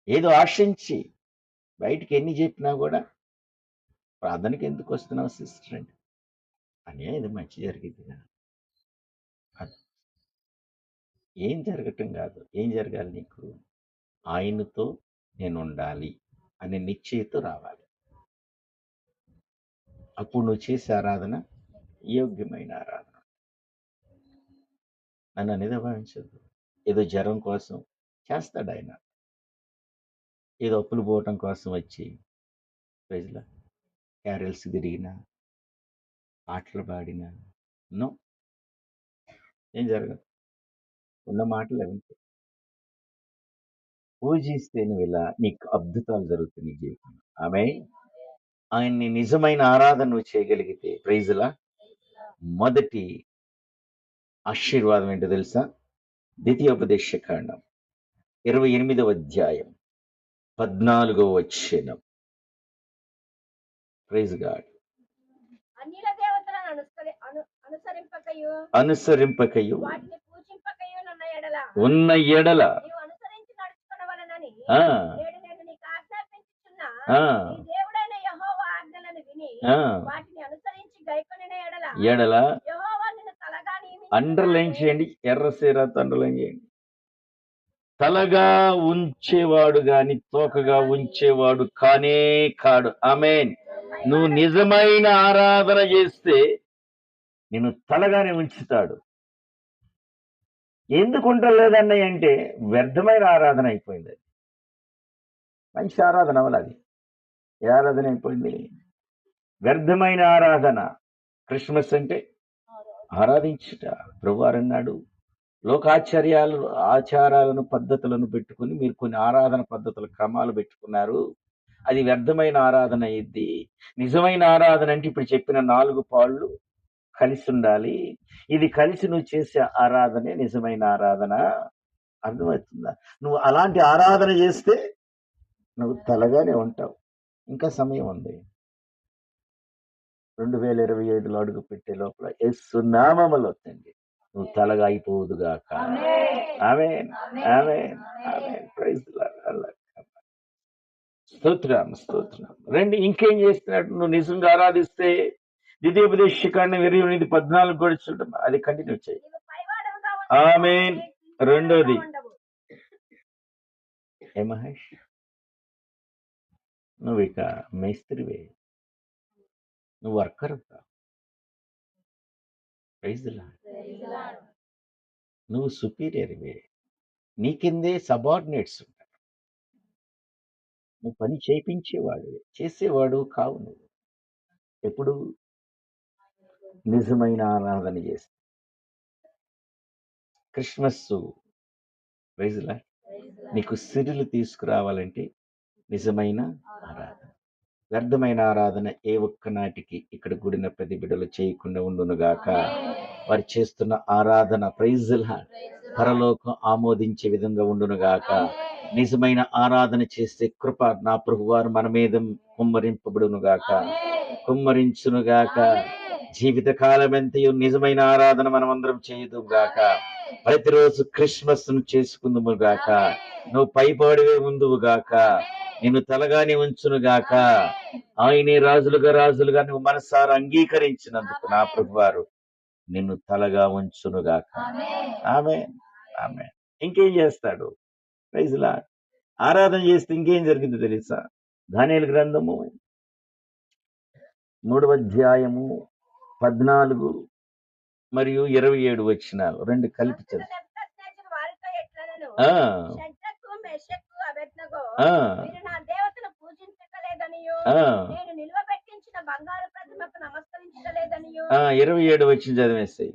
ఏదో ఆశించి బయటికి ఎన్ని చెప్పినా కూడా ప్రార్థనకి ఎందుకు వస్తున్నావు సిస్టర్ అంటే అనే ఇది మంచి జరిగింది కదా. అది ఏం జరగటం కాదు, ఏం జరగాలి, నీకు ఆయనతో నేను ఉండాలి అనే నిశ్చయత రావాలి. అప్పుడు నువ్వు చేసే ఆరాధన యోగ్యమైన ఆరాధన. నన్ను అనేది భావించద్దు. ఏదో జ్వరం కోసం చేస్తాడు ఆయన, ఏదో అప్పులు పోవటం కోసం వచ్చి ప్రజల క్యారల్స్ తిరిగినా, పాటలు పాడినా నో, ఏం జరగదు. ఉన్న మాటలు అంతే. పూజిస్తే నువ్వు ఇలా నీకు అద్భుతాలు జరుగుతాయి నీ జీవితంలో. ఆమె ఆయన్ని నిజమైన ఆరాధన నువ్వు చేయగలిగితే ప్రైజులా మొదటి ఆశీర్వాదం ఏంటో తెలుసా? ద్వితీయోపదేశ కాండం 28వ అధ్యాయం 14వ వచనం. Praise God. అన్యుల దేవతలను అనుసరింపకయు వాటిని పూజింపకయు ఉన్న ఎడల నీవు అనుసరించి నడుచుకొనవలెనని ఆ, నేడు నేను నీకు ఆజ్ఞాపించుచున్న ఆ, నీ దేవుడైన యెహోవా ఆజ్ఞలను విని ఆ, వాటిని అనుసరించి గైకొనిన ఎడల ఎడల యెహోవా నిన్ను తలగా అండర్లైన్ చేయండి, ఎర్రసీరాతో అండర్లైన్ చేయండి. తలగా ఉంచేవాడు గాని తోకగా ఉంచేవాడు కానే కాడు. ఆమేన్. నువ్వు నిజమైన ఆరాధన చేస్తే నిన్ను తలగానే ఉంచుతాడు. ఎందుకు ఉండలేదన్నయ్య అంటే వ్యర్థమైన ఆరాధన అయిపోయింది. అది మంచి ఆరాధన అవ్వాలి. అది ఏ ఆరాధన అయిపోయింది? వ్యర్థమైన ఆరాధన. క్రిస్మస్ అంటే ఆరాధించుట. ప్రభువారు అన్నాడు, ఆచారాలను పద్ధతులను పెట్టుకుని మీరు కొన్ని ఆరాధన పద్ధతుల క్రమాలు పెట్టుకున్నారు, అది వ్యర్థమైన ఆరాధన అయ్యిద్ది. నిజమైన ఆరాధన అంటే ఇప్పుడు చెప్పిన 4 పాళ్ళు కలిసి ఉండాలి. ఇది కలిసి నువ్వు చేసే ఆరాధనే నిజమైన ఆరాధన. అర్థమవుతుందా? నువ్వు అలాంటి ఆరాధన చేస్తే నువ్వు తలగానే ఉంటావు. ఇంకా సమయం ఉంది. 2025లో అడుగు పెట్టే లోపల యేసు నామములో తండ్రి నువ్వు తలగా అయిపోవుదుగాక. ఆమేన్, ఆమేన్, ఆమేన్. Praise the lord. స్తోత్రం, స్తోత్రం. రండి, ఇంకేం చేస్తున్నాడు? నువ్వు నిజంగా ఆరాధిస్తే ద్వితీయోపదేశ కాండం 28:14 కూడా చూడమ్మా, అది కంటిన్యూ చేయి. ఆమేన్. రెండోది ఏ మహేష్, నువ్వు ఇక మేస్త్రివే, నువ్వు వర్కర్. Praise the lord. నువ్వు సుపీరియర్వే, నీ కిందే సబార్డినేట్స్ ఉంటారు. నువ్వు పని చేయించేవాడు, చేసేవాడు కావు. నువ్వు ఎప్పుడు నిజమైన ఆరాధన చేస్తే క్రిస్మస్ ప్రైజ్ ది లార్డ్ నీకు సిరులు తీసుకురావాలంటే నిజమైన ఆరాధన. వ్యర్థమైన ఆరాధన ఏ ఒక్క నాటికి ఇక్కడ కూడిన ప్రతి బిడ్డలు చేయకుండా ఉండునుగాక. వారు చేస్తున్న ఆరాధన ప్రైజ్ ది లార్డ్ పరలోకం ఆమోదించే విధంగా ఉండునుగాక. నిజమైన ఆరాధన చేస్తే కృప నా ప్రభువారు మన మీద కుమ్మరింపబడునుగాక, కుమ్మరించునుగాక. జీవిత కాలం ఎంతయో నిజమైన ఆరాధన మనం అందరం చేయదుగాక. ప్రతిరోజు క్రిస్మస్ ను చేసుకుందుము గాక. నువ్వు పైపాడివే ముందువు గాక, నిన్ను తలగానే ఉంచును గాక. ఆయనే రాజులుగా నువ్వు మనసారా అంగీకరించినందుకు నా ఆమేన్. ప్రభువారు నిన్ను తలగా ఉంచునుగాక. ఆమేన్. ఆమె ఆమె ఇంకేం చేస్తాడు? Praise Lord. ఆరాధన చేస్తే ఇంకేం జరిగిందో తెలుసా? దానియేలు గ్రంథము 3వ అధ్యాయము 14 మరియు 27 వచనాలు రెండు కలిపి అప్పుడు చదువు. నెబుకద్నెజరు వారితో ఎట్లనెను, ఆ, షడ్రకు మెషకు అబేద్నెగో, ఆ, మీరు నా దేవతను పూజించలేదనియు, ఆ, నేను నిలువబెట్టించిన బంగారు ప్రతిమకు నమస్కరించలేదనియు, 27 వచ్చిన చదివేస్తాయి.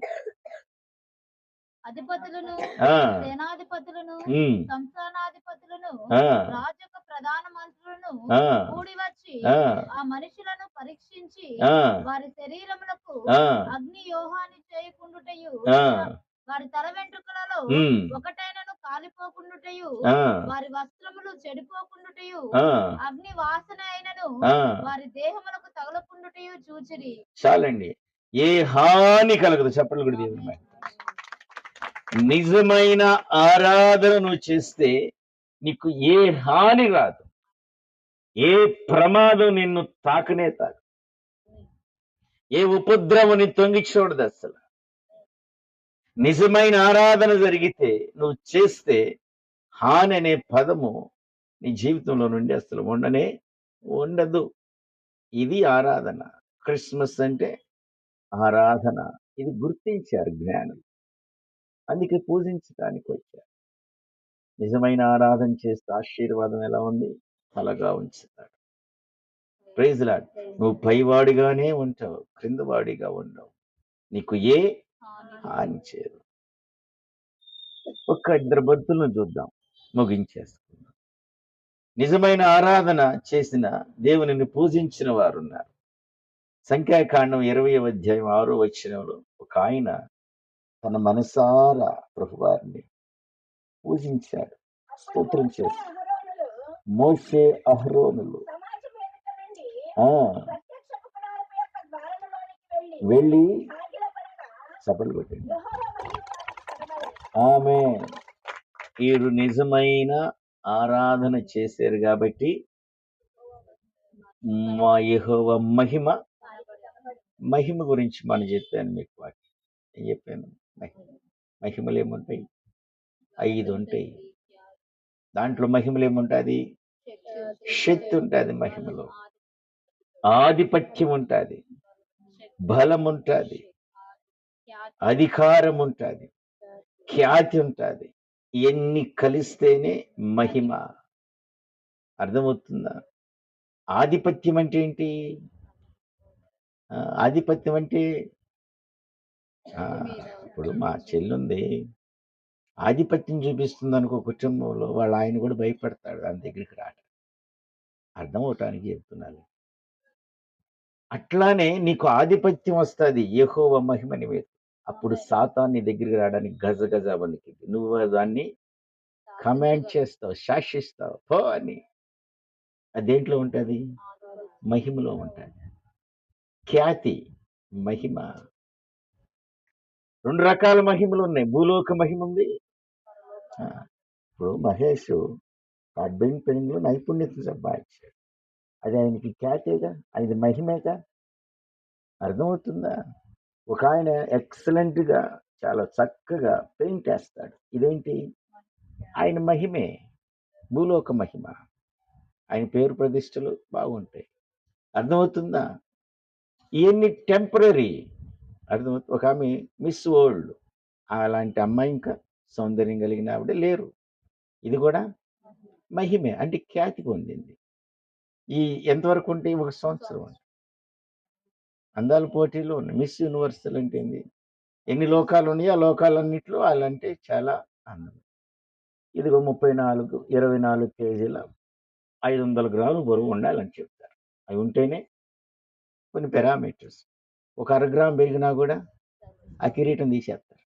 అధిపతులను ఆ, సేనాధిపతులను ఉమ్, సంస్థానాధిపతులను ఆ, రాజుకు ప్రధాన మంత్రులను ఆ, కూడి వచ్చి ఆ, ఆ మనుషులను పరీక్షించి ఆ, వారి శరీరములకు ఆ, అగ్ని యోహాన్ని చేయకుండుటయు ఆ, వారి తల వెంట్రుకలలో ఉమ్, ఒకటైనను కాలిపోకుండుటయు ఆ, వారి వస్త్రములు చెడిపోకుండుటయు ఆ, అగ్ని వాసన అయినను ఆ. వారి దేహములకు తగలకుండుటయు చూచిరి. చాలండి. ఏ హాని కలగదు. చెప్పలు కూడా దేవుని మాట. నిజమైన ఆరాధన నువ్వు చేస్తే నీకు ఏ హాని రాదు, ఏ ప్రమాదం నిన్ను తాకనే తాకు, ఏ ఉపద్రవం ని తొంగి చూడదు అసలు. నిజమైన ఆరాధన జరిగితే నువ్వు చేస్తే హాని అనే పదము నీ జీవితంలో నుండి అసలు ఉండదు. ఇది ఆరాధన. క్రిస్మస్ అంటే ఆరాధన. ఇది గుర్తించారు జ్ఞానులు, అందుకే పూజించడానికి వచ్చారు. నిజమైన ఆరాధన చేస్తే ఆశీర్వాదం ఎలా ఉంది? తలగా ఉంచుతాడు. Praise Lord. నువ్వు పైవాడిగానే ఉంటావు, క్రిందవాడిగా ఉండవు. నీకు ఏ హాని చేయదు. ఒక్క ఇద్దరు భక్తులను చూద్దాం, ముగించేసుకుందాం. నిజమైన ఆరాధన చేసిన దేవునిని పూజించిన వారు ఉన్నారు. సంఖ్యాకాండం 20వ అధ్యాయం 6వ వచనంలో ఒక ఆయన తన మనసారా ప్రభువారిని పూజించాడు, అప్పుడు స్తోత్రం మోషే చేశాడు. అహరోనులు మోషే అహరోనులు సమాజ వేదిక నుండి ఆ, ప్రత్యక్ష గుడారపు యొక్క ద్వారములోనికి వెళ్ళి వెళ్ళి సాగిలపడగా సభలు కొట్టింది. యెహోవా మహిమ వారికి కనబడెను. ఆమె వీరు నిజమైన ఆరాధన చేశారు కాబట్టి మా యెహోవా మహిమ గురించి మనం చెప్పాను మీకు. వాక్యం ఏం చెప్పాను? మహిమలు ఏముంటాయి? 5 ఉంటాయి. దాంట్లో మహిమలు ఏముంటుంది? శక్తి ఉంటుంది, మహిమలో ఆధిపత్యం ఉంటుంది, బలం ఉంటుంది, అధికారం ఉంటుంది, ఖ్యాతి ఉంటుంది. ఇవన్నీ కలిస్తేనే మహిమ. అర్థమవుతుందా? ఆధిపత్యం అంటే ఏంటి? ఆధిపత్యం అంటే ఆ, ఇప్పుడు మా చెల్లుంది, ఆధిపత్యం చూపిస్తుంది అనుకో కుటుంబంలో, వాళ్ళ ఆయన కూడా భయపడతాడు దాని దగ్గరికి రాట. అర్థం అవటానికి చెప్తున్నాను. అట్లానే నీకు ఆధిపత్యం వస్తుంది, యెహోవా మహిమ నివేది. అప్పుడు సాతాను నీ దగ్గరికి రావడానికి గజ గజ వణికింది. నువ్వు దాన్ని కమాండ్ చేస్తావు, శాసిస్తావు, పో అని. అది దేంట్లో ఉంటుంది? మహిమలో ఉంటుంది. ఖ్యాతి, మహిమ. 2 రకాల మహిమలు ఉన్నాయి. భూలోక మహిమ ఉంది. ఆ, ఇప్పుడు మహేష్ అడ్బెంట్ పెయింగ్ లో నైపుణ్యతను సంపాదించాడు. అది ఆయనకి ఖ్యాతేగా, అది మహిమేగా. అర్థమవుతుందా? ఒక ఆయన ఎక్సలెంట్ గా చాలా చక్కగా పెయింట్ వేస్తాడు. ఇదేంటి? ఆయన మహిమే, భూలోక మహిమ. ఆయన పేరు ప్రతిష్టలు బాగుంటాయి. అర్థమవుతుందా? ఇవన్నీ టెంపరీ. అర్థమవుతుంది. ఒక ఆమె మిస్ వరల్డ్, అలాంటి అమ్మాయి ఇంకా సౌందర్యం కలిగిన ఆవిడ లేరు. ఇది కూడా మహిమే, అంటే ఖ్యాతి పొందింది. ఈ ఎంతవరకు ఉంటే 1 సంవత్సరం ఉంటాయి. అందాల పోటీలో ఉన్నాయి. మిస్ యూనివర్సల్ అంటే ఏంది? ఎన్ని లోకాలు ఉన్నాయో ఆ లోకాలన్నింటిలో వాళ్ళంటే చాలా అందం. ఇదిగో 24 కేజీల 500 గ్రాములు బరువు ఉండాలని చెప్తారు. అవి ఉంటేనే కొన్ని పారామీటర్స్. ఒక 1/2 గ్రాము పెరిగినా కూడా ఆ కిరీటం తీసేస్తారు.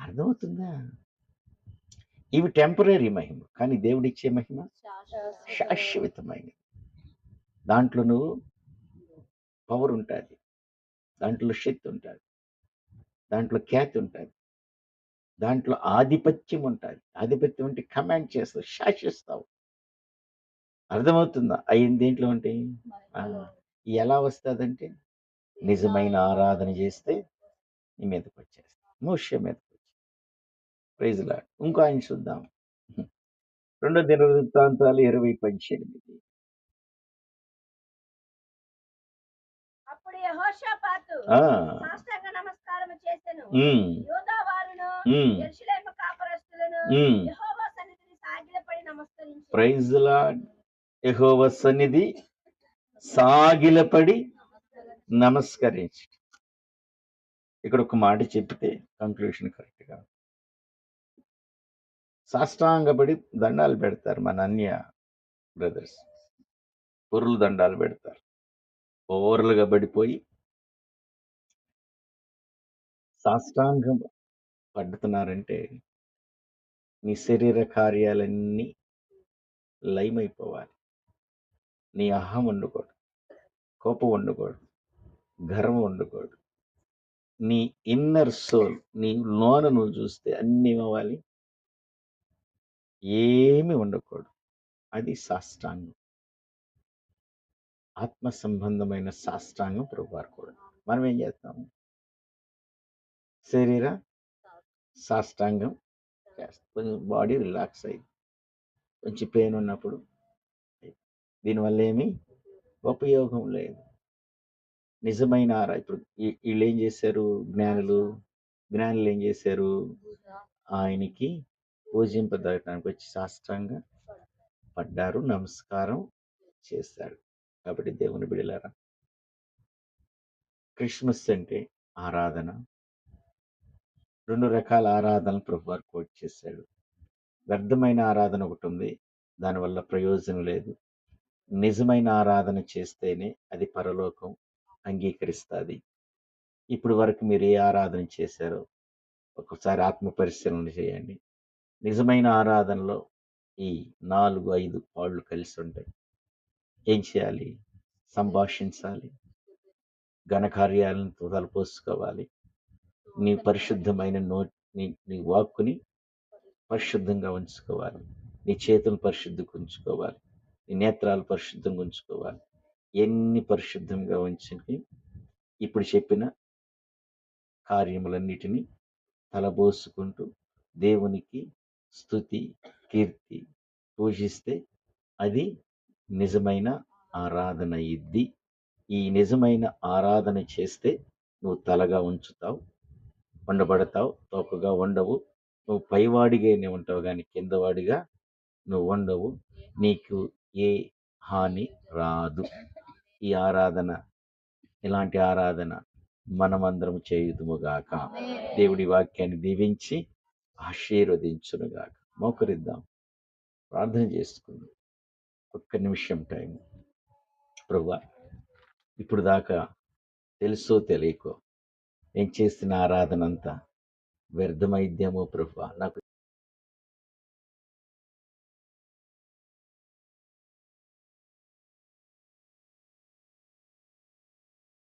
అర్థమవుతుందా? ఇవి టెంపరీ మహిమ, కానీ దేవుడిచ్చే మహిమ శాశ్వతమైనది. దాంట్లో నువ్వు పవర్ ఉంటుంది, దాంట్లో శక్తి ఉంటుంది, దాంట్లో ఖ్యాతి ఉంటుంది, దాంట్లో ఆధిపత్యం ఉంటుంది. ఆధిపత్యం అంటే కమాండ్ చేస్తావు, శాసిస్తావు. అర్థమవుతుందా? అయింది దేంట్లో అంటే ఆ, ఎలా వస్తుందంటే నిజమైన ఆరాధన చేస్తే నీ మీదకి వచ్చేస్తా, మోషే మీదకి వచ్చి. Praise Lord. ఇంకో ఆయన చూద్దాం. 2 దినవృత్తాంతాలు 20:18. అప్పుడు యెహోషాపాతు ఆ, సాష్టాంగ నమస్కారం చేసెను. ఉమ్, యూదా వారును ఉమ్, యెరూషలేము కాపురస్తులను ఉమ్. యెహోవా సన్నిధిని సాగిలపడి నమస్కరించి ప్రైజ్ లార్డ్. యెహోవా సన్నిధి సాగిలపడి నమస్కరించి. ఇక్కడ ఒక మాట చెప్తే కంక్లూషన్ కరెక్ట్ గా సాష్టాంగపడి దండాలు పెడతారు మన అన్య బ్రదర్స్. పొరులు దండాలు పెడతారు. ఓవర్లుగా పడిపోయి సాష్టాంగం పడుతున్నారంటే నీ శరీర కార్యాలన్నీ లయమైపోవాలి. నీ అహం ఉండకూడదు, కోపం ఉండకూడదు, గర్వం ఉండకూడదు. నీ ఇన్నర్ సోల్, నీ లోన నువ్వు చూస్తే అన్ని అవ్వాలి, ఏమి ఉండకూడదు. అది సాష్టాంగం. ఆత్మ సంబంధమైన సాష్టాంగం ప్రభువారకూడదు. మనం ఏం చేస్తాము? శరీర సాష్టాంగం చేస్తాం. కొంచెం బాడీ రిలాక్స్ అయ్యి కొంచెం పెయిన్ ఉన్నప్పుడు దీనివల్ల ఏమీ ఉపయోగం లేదు. నిజమైన ఇప్పుడు వీళ్ళు ఏం చేశారు? జ్ఞానులు ఏం చేశారు? ఆయనకి పూజింపదగటానికి వచ్చి సాష్టాంగ పడ్డారు, నమస్కారం చేశారు. కాబట్టి దేవుని బిడ్డలారా, క్రిస్మస్ అంటే ఆరాధన. 2 రకాల ఆరాధనలు ప్రభువారు కోట్ చేశాడు. వ్యర్థమైన ఆరాధన ఒకటి ఉంది, దానివల్ల ప్రయోజనం లేదు. నిజమైన ఆరాధన చేస్తేనే అది పరలోకం అంగీకరిస్తుంది. ఇప్పుడు వరకు మీరు ఏ ఆరాధన చేశారో ఒకసారి ఆత్మ పరిశీలన చేయండి. నిజమైన ఆరాధనలో ఈ 4-5 పాళ్ళు కలిసి ఉంటాయి. ఏం చేయాలి? సంభాషించాలి, ఘనకార్యాలను తలపోసుకోవాలి, నీ పరిశుద్ధమైన నీ వాక్కుని పరిశుద్ధంగా ఉంచుకోవాలి, నీ చేతులు పరిశుద్ధంగా ఉంచుకోవాలి, నీ నేత్రాలు పరిశుద్ధంగా ఉంచుకోవాలి. ఎన్ని పరిశుద్ధంగా ఉంచుకుని ఇప్పుడు చెప్పిన కార్యములన్నిటినీ తలబోసుకుంటూ దేవునికి స్తుతి, కీర్తి పూజిస్తే అది నిజమైన ఆరాధన. ఇది ఈ నిజమైన ఆరాధన చేస్తే నువ్వు తలగా ఉంచుతావు, ఉండబడతావు, తోకగా ఉండవు. నువ్వు పైవాడిగానే ఉంటావు కానీ కిందవాడిగా నువ్వు ఉండవు. నీకు ఏ హాని రాదు. ఈ ఆరాధన, ఇలాంటి ఆరాధన మనమందరం చేయుదుముగాక. దేవుడి వాక్యాన్ని దీవించి ఆశీర్వదించునుగాక. మోకరిద్దాం, ప్రార్థన చేసుకుందాం. ఒక్క నిమిషం టైం. ప్రభువా, ఇప్పుడు దాకా తెలుసో తెలియకో నేను చేసిన ఆరాధన అంతా వ్యర్థమైద్యేమో ప్రభువా, నాకు